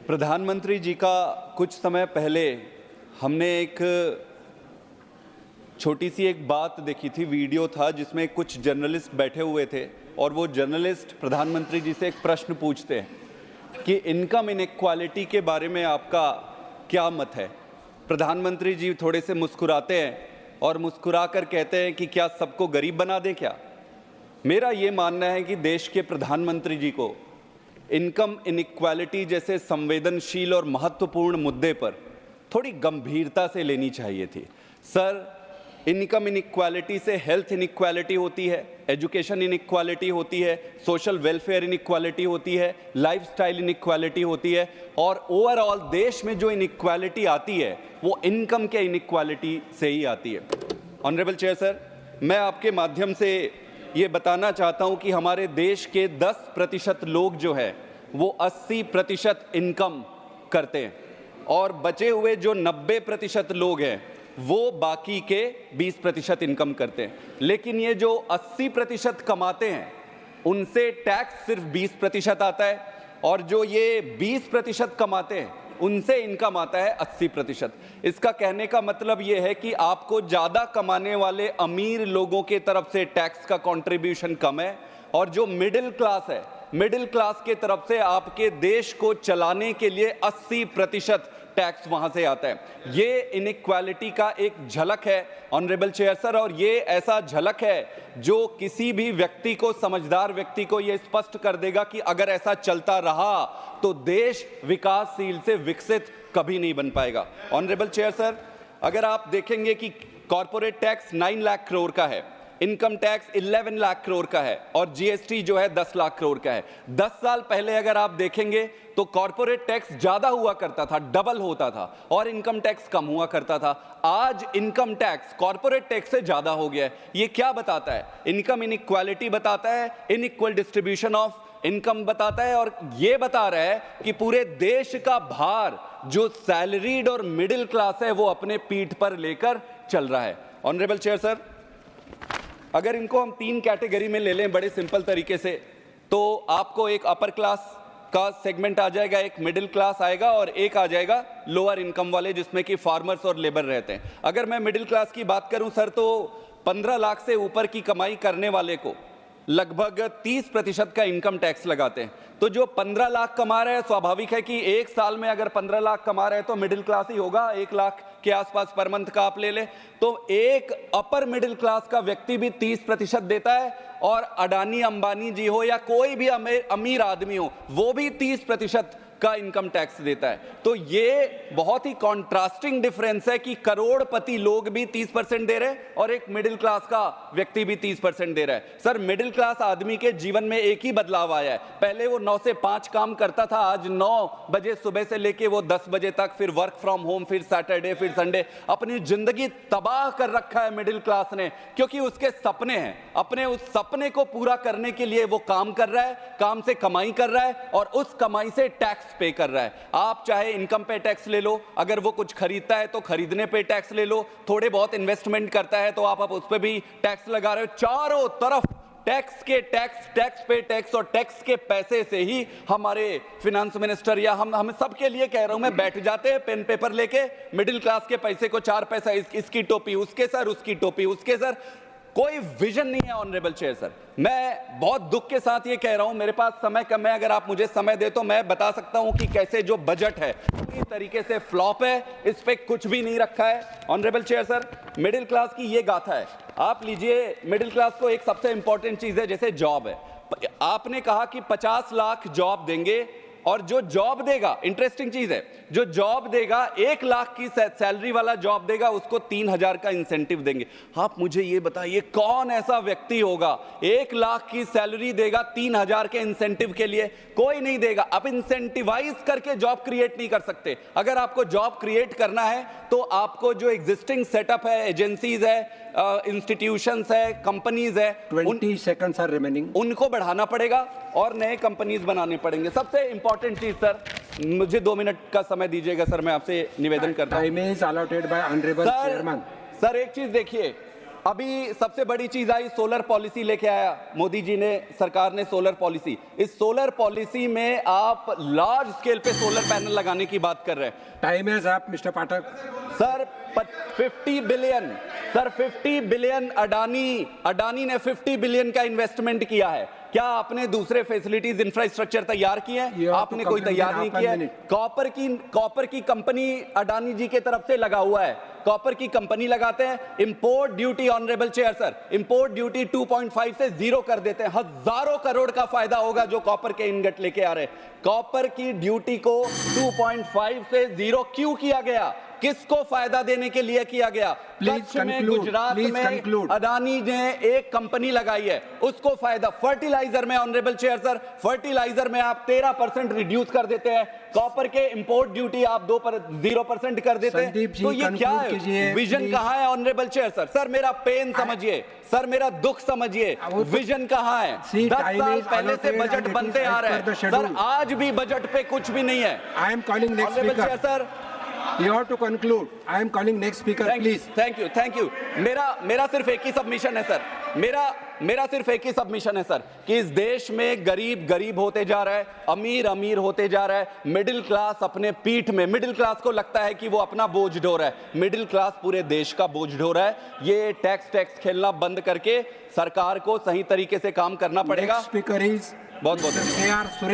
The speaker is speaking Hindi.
प्रधानमंत्री जी का कुछ समय पहले हमने एक छोटी सी एक बात देखी थी, वीडियो था जिसमें कुछ जर्नलिस्ट बैठे हुए थे और वो जर्नलिस्ट प्रधानमंत्री जी से एक प्रश्न पूछते हैं कि इनकम इनइक्वालिटी के बारे में आपका क्या मत है। प्रधानमंत्री जी थोड़े से मुस्कुराते हैं और मुस्कुरा कर कहते हैं कि क्या सबको गरीब बना दें क्या। मेरा ये मानना है कि देश के प्रधानमंत्री जी को इनकम इनइक्वालिटी जैसे संवेदनशील और महत्वपूर्ण मुद्दे पर थोड़ी गंभीरता से लेनी चाहिए थी। सर, इनकम इनइक्वालिटी से हेल्थ इनइक्वालिटी होती है, एजुकेशन इनइक्वालिटी होती है, सोशल वेलफेयर इनइक्वालिटी होती है, लाइफस्टाइल इनइक्वालिटी होती है और ओवरऑल देश में जो इनइक्वालिटी आती है वो इनकम के इनइक्वालिटी से ही आती है। ऑनरेबल चेयर सर, मैं आपके माध्यम से ये बताना चाहता हूँ कि हमारे देश के 10% लोग जो है वो 80% इनकम करते हैं और बचे हुए जो 90% लोग हैं वो बाकी के 20% इनकम करते हैं। लेकिन ये जो 80% कमाते हैं उनसे टैक्स सिर्फ 20% आता है और जो ये 20% कमाते हैं उनसे इनकम आता है 80%। इसका कहने का मतलब ये है कि आपको ज़्यादा कमाने वाले अमीर लोगों के तरफ से टैक्स का कंट्रीब्यूशन कम है और जो मिडिल क्लास है, मिडिल क्लास के तरफ से आपके देश को चलाने के लिए 80% टैक्स वहां से आता है। ये इनइक्वालिटी का एक झलक है ऑनरेबल चेयर सर, और ये ऐसा झलक है जो किसी भी व्यक्ति को, समझदार व्यक्ति को ये स्पष्ट कर देगा कि अगर ऐसा चलता रहा तो देश विकासशील से विकसित कभी नहीं बन पाएगा। ऑनरेबल चेयर सर, अगर आप देखेंगे कि कॉर्पोरेट टैक्स 9 लाख करोड़ का है, इनकम टैक्स 11 लाख करोड़ का है और जीएसटी जो है 10 लाख करोड़ का है। 10 साल पहले अगर आप देखेंगे तो कॉर्पोरेट टैक्स ज्यादा हुआ करता था, डबल होता था, और इनकम टैक्स कम हुआ करता था। आज इनकम टैक्स कॉर्पोरेट टैक्स से ज्यादा हो गया है। ये क्या बताता है? इनकम इनइक्वालिटी बताता है, इनइक्वल डिस्ट्रीब्यूशन ऑफ इनकम बताता है, और ये बता रहा है कि पूरे देश का भार जो सैलरीड और मिडिल क्लास है वो अपने पीठ पर लेकर चल रहा है। ऑनरेबल चेयर सर, अगर इनको हम 3 कैटेगरी में ले लें बड़े सिंपल तरीके से, तो आपको एक अपर क्लास का सेगमेंट आ जाएगा, एक मिडिल क्लास आएगा और एक आ जाएगा लोअर इनकम वाले जिसमें कि फार्मर्स और लेबर रहते हैं। अगर मैं मिडिल क्लास की बात करूं सर, तो 15 लाख से ऊपर की कमाई करने वाले को लगभग 30% का इनकम टैक्स लगाते हैं। तो जो 15 लाख कमा रहे हैं, स्वाभाविक है कि एक साल में अगर 15 लाख कमा रहे हैं तो मिडिल क्लास ही होगा। 1 लाख के आसपास पर मंथ का आप ले लें तो एक अपर मिडिल क्लास का व्यक्ति भी 30% देता है, और अडानी अंबानी जी हो या कोई भी अमीर आदमी हो वो भी 30% का इनकम टैक्स देता है। तो ये बहुत ही कॉन्ट्रास्टिंग डिफरेंस है कि करोड़पति लोग भी 30% दे रहे हैं और एक मिडिल क्लास का व्यक्ति भी 30% दे रहा है। सर, मिडिल क्लास आदमी के जीवन में एक ही बदलाव आया है। पहले वो 9 से 5 काम करता था, आज 9 बजे सुबह से लेके वो 10 बजे तक, फिर वर्क फ्रॉम होम, फिर सैटरडे, फिर संडे। अपनी जिंदगी तबाह कर रखा है मिडिल क्लास ने, क्योंकि उसके सपने हैं। अपने उस सपने को पूरा करने के लिए वो काम कर रहा है, काम से कमाई कर रहा है और उस कमाई से टैक्स पे कर रहा है। आप चाहे इनकम पे टैक्स ले लो, अगर वो कुछ खरीदता है तो खरीदने पे टैक्स ले लो, थोड़े बहुत इन्वेस्टमेंट करता है तो आप उस पे भी टैक्स लगा रहे हो। चारों तरफ टैक्स के टैक्स, टैक्स पे टैक्स, और टैक्स के पैसे से ही हमारे फिनेंस मिनिस्टर या हम सबके लिए कह रहा हूं मैं, बैठ जाते हैं पेन पेपर लेके, मिडिल क्लास के पैसे को 4 पैसा इसकी टोपी उसके सर, उसकी टोपी उसके सर। कोई विजन नहीं है ऑनरेबल चेयर सर। मैं बहुत दुख के साथ ये कह रहा हूं, मेरे पास समय कम है, अगर आप मुझे समय दे तो मैं बता सकता हूं कि कैसे जो बजट है पूरी तरीके से फ्लॉप है, इस पे कुछ भी नहीं रखा है। Honourable chair sir, middle class की ये गाथा है। आप लीजिए, मिडिल क्लास को एक सबसे इंपॉर्टेंट चीज है जैसे जॉब है। आपने कहा कि 50 लाख जॉब देंगे, और जो जॉब देगा, इंटरेस्टिंग चीज है, जो जॉब देगा 1 लाख की सैलरी वाला जॉब देगा उसको 3000 का इंसेंटिव देंगे। आप मुझे ये बताइए कौन ऐसा व्यक्ति होगा 1 लाख की सैलरी देगा 3000 के इंसेंटिव के लिए? कोई नहीं देगा। आप इंसेंटिवाइज करके जॉब क्रिएट नहीं कर सकते। अगर आपको जॉब क्रिएट करना है तो आपको जो एग्जिस्टिंग सेटअप है, एजेंसीज है, इंस्टीट्यूशंस है, कंपनीज है, 20 सेकंड्स आर रिमेनिंग, उनको बढ़ाना पड़ेगा और नए कंपनीज बनाने पड़ेंगे। सबसे इंपॉर्टेंट चीज सर, मुझे 2 मिनट का समय दीजिएगा सर, मैं आपसे निवेदन करता हूं। Time is allotted bye honourable chairman. Sir, एक चीज देखिए, अभी सबसे बड़ी चीज आई, सोलर पॉलिसी लेके आया मोदी जी ने, सरकार ने सोलर पॉलिसी। इस सोलर पॉलिसी में आप लार्ज स्केल पे सोलर पैनल लगाने की बात कर रहे हैं। Time is up, Mr. Pathak. Sir 50 billion, sir 50 billion Adani ने 50 बिलियन का इन्वेस्टमेंट किया है। क्या आपने दूसरे फैसिलिटीज इंफ्रास्ट्रक्चर तैयार किए हैं? आपने कोई तैयार नहीं किया है। कॉपर की कंपनी अडानी जी के तरफ से लगा हुआ है, कॉपर की कंपनी लगाते हैं। Import duty, honourable chair sir, import duty 2.5 से 0 कर देते हैं। हजारों करोड़ का फायदा होगा जो कॉपर के इनगट लेके आ रहे हैं। कॉपर की ड्यूटी को 2.5 से 0 क्यों किया गया? किसको फायदा देने के लिए किया गया? कच्छ में, गुजरात में अडानी ने एक कंपनी लगाई है, उसको फायदा। फर्टिलाइजर में ऑनरेबल चेयर सर, फर्टिलाइजर में आप 13% रिड्यूस कर देते हैं, कॉपर के इंपोर्ट ड्यूटी आप 0% कर देते हैं। तो ये क्या है? विजन कहाँ है ऑनरेबल चेयर सर? सर मेरा पेन समझिए, सर मेरा दुख समझिए, विजन कहाँ है? 10 साल पहले से बजट बनते आ रहे हैं सर, आज भी बजट पे कुछ भी नहीं है। I am calling next honourable speaker. Chair sir, You have to conclude. I am calling next speaker, please. Thank you. मेरा सिर्फ एक ही सबमिशन है सर, मेरा सिर्फ एक ही सबमिशन है सर, कि इस देश में गरीब होते जा रहा है, अमीर होते जा रहा है, मिडिल क्लास अपने पीठ में, मिडिल क्लास को लगता है कि वो अपना बोझ ढो रहा है, मिडिल क्लास पूरे देश का बोझ ढो रहा है। ये टैक्स खेलना बंद करके सरकार को सही तरीके से काम करना पड़ेगा। Next speaker is बहुत Mr. A.R. Suresh.